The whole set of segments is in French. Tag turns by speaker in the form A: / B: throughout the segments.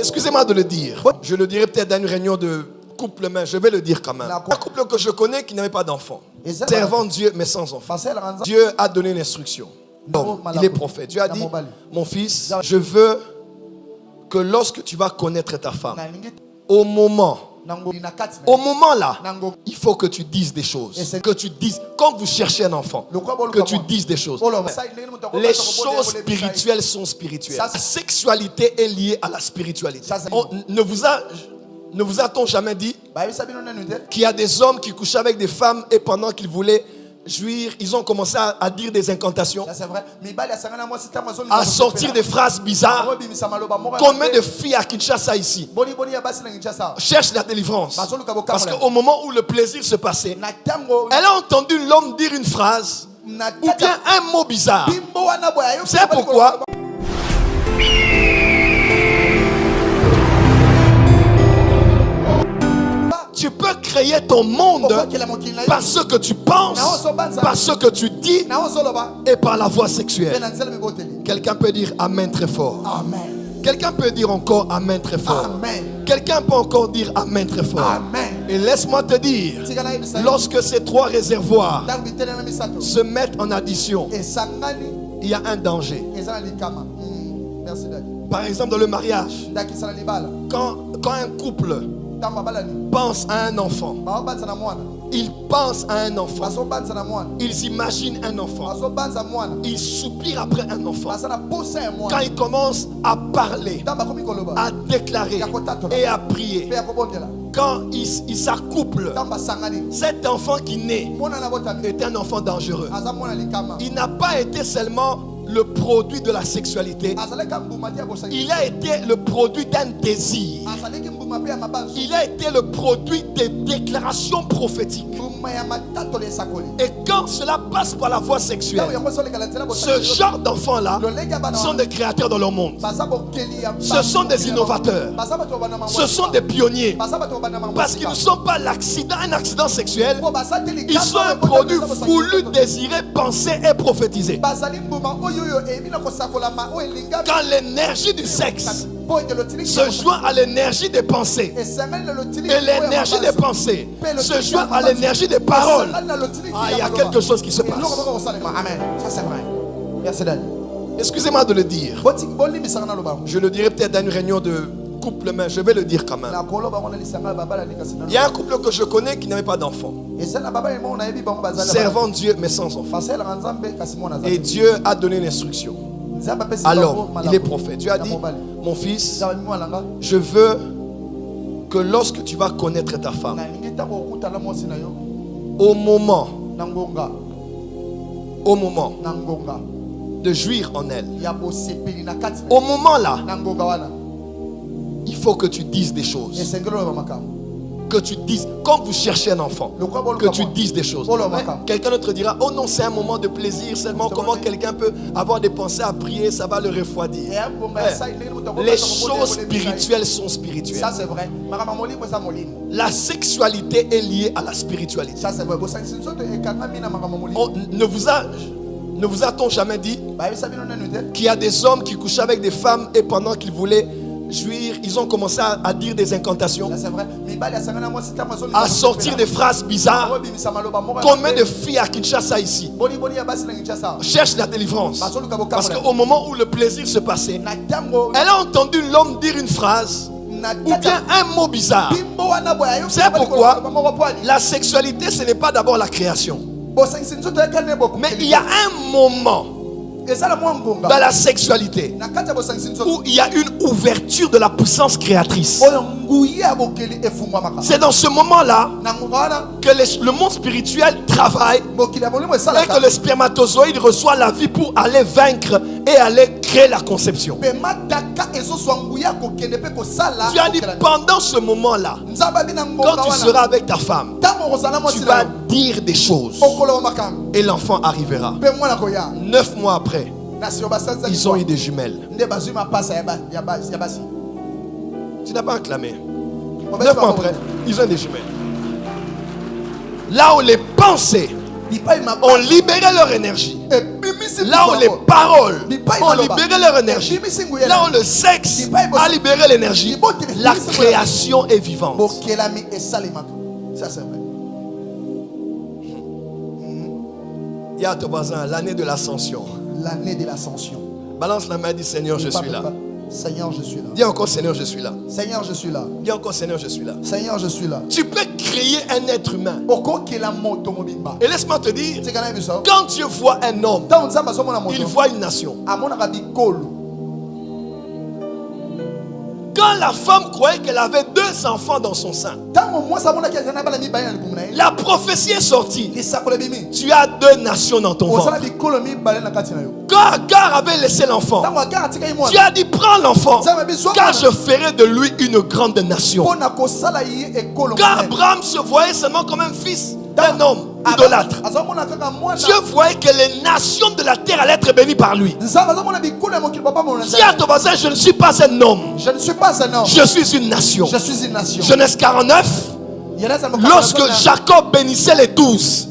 A: Excusez-moi de le dire. Je le dirai peut-être dans une réunion de couple, mais je vais le dire quand même. Un couple que je connais qui n'avait pas d'enfant. Servant Dieu, mais sans enfant. Dieu a donné une instruction. Il est prophète. Dieu a dit, mon fils, je veux que lorsque tu vas connaître ta femme, au moment là, il faut que tu dises des choses. Que tu dises, quand vous cherchez un enfant, que tu dises des choses. Les choses spirituelles sont spirituelles. La sexualité est liée à la spiritualité. Ne vous a-t-on jamais dit qu'il y a des hommes qui couchaient avec des femmes et pendant qu'ils voulaient jouir, ils ont commencé à dire des incantations, à sortir des phrases bizarres. Combien de filles à Kinshasa ici cherchent la délivrance? Parce qu'au moment où le plaisir se passait, elle a entendu l'homme dire une phrase ou bien un mot bizarre. C'est pourquoi tu peux créer ton monde par ce que tu penses, par ce que tu dis et par la voix sexuelle. Quelqu'un peut dire Amen très fort. Amen. Quelqu'un peut dire encore Amen très fort. Amen. Quelqu'un peut encore dire Amen très fort. Amen. Et laisse-moi te dire, lorsque ces trois réservoirs se mettent en addition, il y a un danger. Par exemple, dans le mariage, quand un couple pense à un enfant, ils pensent à un enfant, ils imaginent un enfant, ils soupirent après un enfant. Quand ils commencent à parler, à déclarer et à prier, quand ils s'accouplent, cet enfant qui naît est un enfant dangereux. Il n'a pas été seulement le produit de la sexualité, il a été le produit d'un désir. Il a été le produit des déclarations prophétiques. Et quand cela passe par la voie sexuelle, ce genre d'enfants-là sont des créateurs dans leur monde. Ce sont des innovateurs. Ce sont des pionniers. Parce qu'ils ne sont pas un accident sexuel. Ils sont un produit voulu, désiré, pensé et prophétisé. Quand l'énergie du sexe se joint à l'énergie des pensées, et l'énergie des pensées se joint à l'énergie des paroles, il y a quelque chose qui se passe.
B: Amen. Ça c'est vrai. Merci Daniel.
A: Excusez-moi de le dire. Je le dirai peut-être dans une réunion de couple, mais je vais le dire quand même. Il y a un couple que je connais qui n'avait pas d'enfant. Servant Dieu, mais sans enfant. Et Dieu a donné une instruction. Alors, il est prophète. Dieu a dit, mon fils, je veux que lorsque tu vas connaître ta femme, au moment de jouir en elle, au moment là, il faut que tu dises des choses. Que tu dises, quand vous cherchez un enfant, que tu dises des choses. Quelqu'un d'autre dira, oh non, c'est un moment de plaisir seulement. Comment quelqu'un peut avoir des pensées à prier, ça va le refroidir. Les choses spirituelles sont spirituelles.
B: Ça c'est vrai.
A: La sexualité est liée à la spiritualité.
B: Ça c'est vrai.
A: Ne vous a-t-on jamais dit qu'il y a des hommes qui couchaient avec des femmes et pendant qu'ils voulaient jouir, ils ont commencé à dire des incantations, à sortir des phrases bizarres. Combien de filles à Kinshasa ici cherchent la délivrance? Parce qu'au moment où le plaisir se passait, elle a entendu l'homme dire une phrase ou bien un mot bizarre. C'est pourquoi la sexualité, ce n'est pas d'abord la création, mais il y a un moment dans la sexualité où il y a une ouverture de la puissance créatrice. C'est dans ce moment-là que le monde spirituel travaille et que le spermatozoïde reçoit la vie pour aller vaincre et aller créer la conception. Tu as dit pendant ce moment-là, quand tu seras avec ta femme, tu vas dire des choses et l'enfant arrivera. 9 mois après, ils ont eu des jumelles. Tu n'as pas acclamé. 9 mois après, ils ont des jumelles. Là où les pensées ont libéré leur énergie, Là où les paroles ont libéré leur énergie, là où le sexe a libéré l'énergie, la création est vivante.
B: Ça c'est vrai.
A: Dis à ton voisin, l'année de l'ascension.
B: L'année de l'ascension.
A: Balance la main et dis Seigneur, je suis là.
B: Seigneur, je suis là.
A: Dis encore Seigneur, je suis là.
B: Seigneur, je suis là.
A: Dis encore Seigneur, je suis là.
B: Seigneur, je suis là.
A: Tu peux créer un être humain. Et laisse-moi te dire, quand Dieu voit un homme, il voit une nation. Quand la femme croyait qu'elle avait 2 enfants dans son sein, la prophétie est sortie. Tu as 2 nations dans ton ventre. Quand Agar avait laissé l'enfant, tu as dit prends l'enfant, car je ferai de lui une grande nation. Car Abraham se voyait seulement comme un fils d'un homme idolâtre. Dieu voyait que les nations de la terre allaient être bénies par lui. Dis à ton voisin, je ne suis pas un homme.
B: Je ne suis pas un homme.
A: Je suis une nation.
B: Je suis une nation.
A: Genèse 49. Lorsque Jacob bénissait les 12,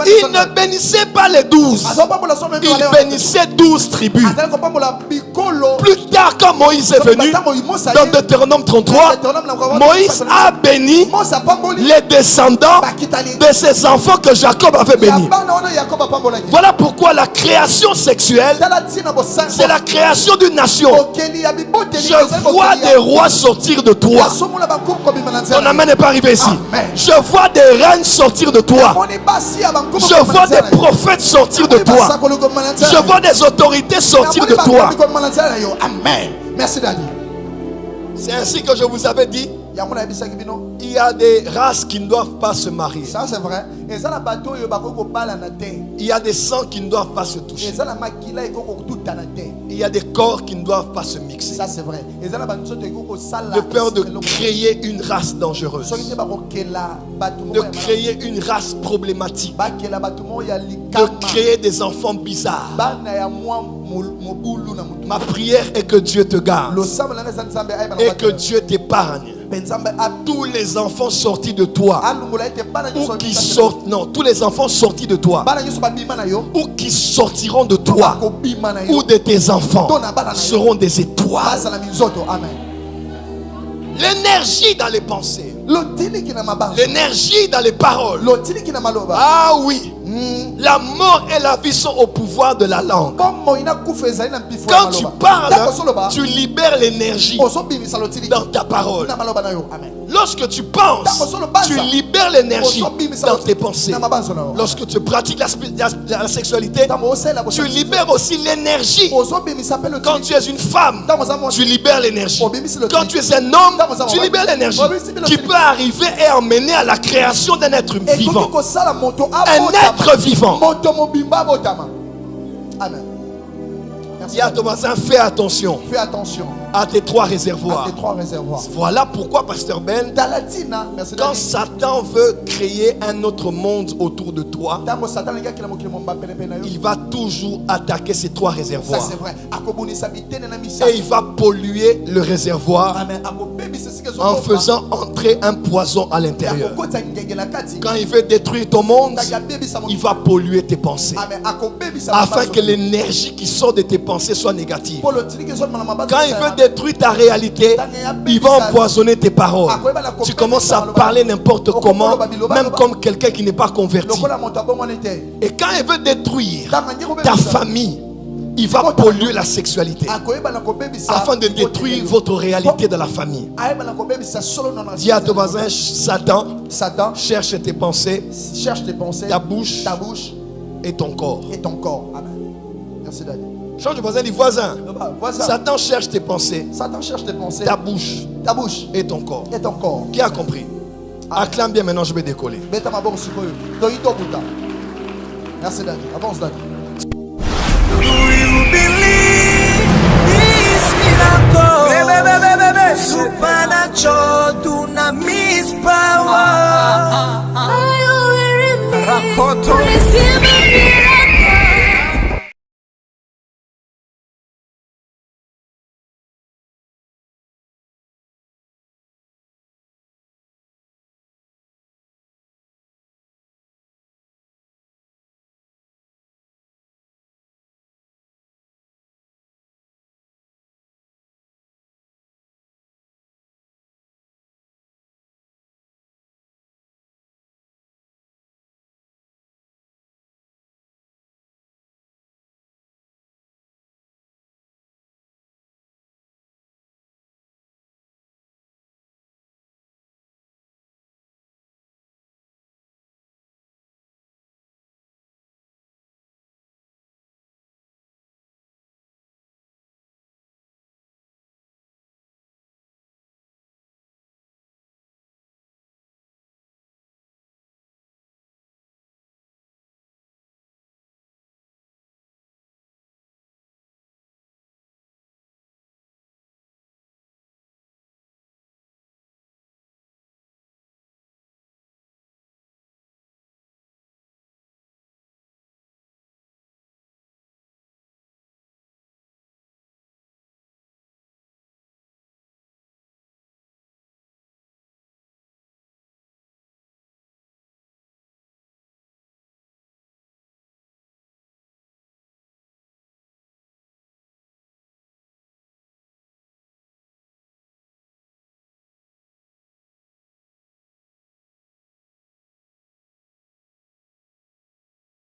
A: il ne bénissait pas les 12. Il bénissait 12 tribus. Plus tard, quand Moïse est venu, dans Deutéronome 33, Moïse a béni les descendants de ses enfants que Jacob avait bénis. Voilà pourquoi la création sexuelle, c'est la création d'une nation. Je vois des rois sortir de toi. Ton amen n'est pas arrivé ici. Je vois des reines sortir de toi. Je vois des prophètes sortir de toi. Je vois des autorités sortir de toi.
B: Amen. Merci Daddy.
A: C'est ainsi que je vous avais dit, il y a des races qui ne doivent pas se marier.
B: Ça c'est vrai.
A: Il y a des sangs qui ne doivent pas se toucher. Il y a des corps qui ne doivent pas se mixer.
B: Ça c'est vrai.
A: De peur de créer une race dangereuse, de créer une race problématique, de créer des enfants bizarres. Ma prière est que Dieu te garde et que Dieu t'épargne. Tous les enfants sortis de toi, ou qui sortent, non, tous les enfants sortis de toi, ou qui sortiront de toi, ou de tes enfants, seront des étoiles. L'énergie dans les pensées, l'énergie dans les paroles. Ah oui, la mort et la vie sont au pouvoir de la langue. Quand tu parles, tu libères l'énergie dans ta parole. Lorsque tu penses, tu libères l'énergie dans tes pensées. Lorsque tu pratiques la sexualité, tu libères aussi l'énergie. Quand tu es une femme, tu libères l'énergie. Quand tu es un homme, tu libères l'énergie qui peut arriver et emmener à la création d'un être vivant. Un être vivant.
B: Amen.
A: Dis à ton voisin, fais attention.
B: Fais attention
A: à tes 3 réservoirs. Voilà pourquoi, Pasteur Ben, quand Satan veut créer un autre monde autour de toi, il va toujours attaquer ces 3 réservoirs.
B: Ça, c'est vrai.
A: Et il va polluer le réservoir en faisant entrer un poison à l'intérieur. Quand il veut détruire ton monde, il va polluer tes pensées, afin que l'énergie qui sort de tes pensées soit négative. Quand il veut détruire ta réalité, il va empoisonner tes paroles. Tu commences à parler n'importe comment, même comme quelqu'un qui n'est pas converti. Et quand il veut détruire ta famille, il va polluer la sexualité afin de détruire votre réalité de la famille. Dis à ton voisin, Satan cherche tes pensées, ta bouche et ton corps.
B: Amen. Merci Daddy.
A: Change de voisin, dis voisin. Satan cherche tes pensées, ta bouche et ton corps. Qui a compris? Acclame bien, maintenant je vais décoller.
B: Merci Daddy. Avance Daddy.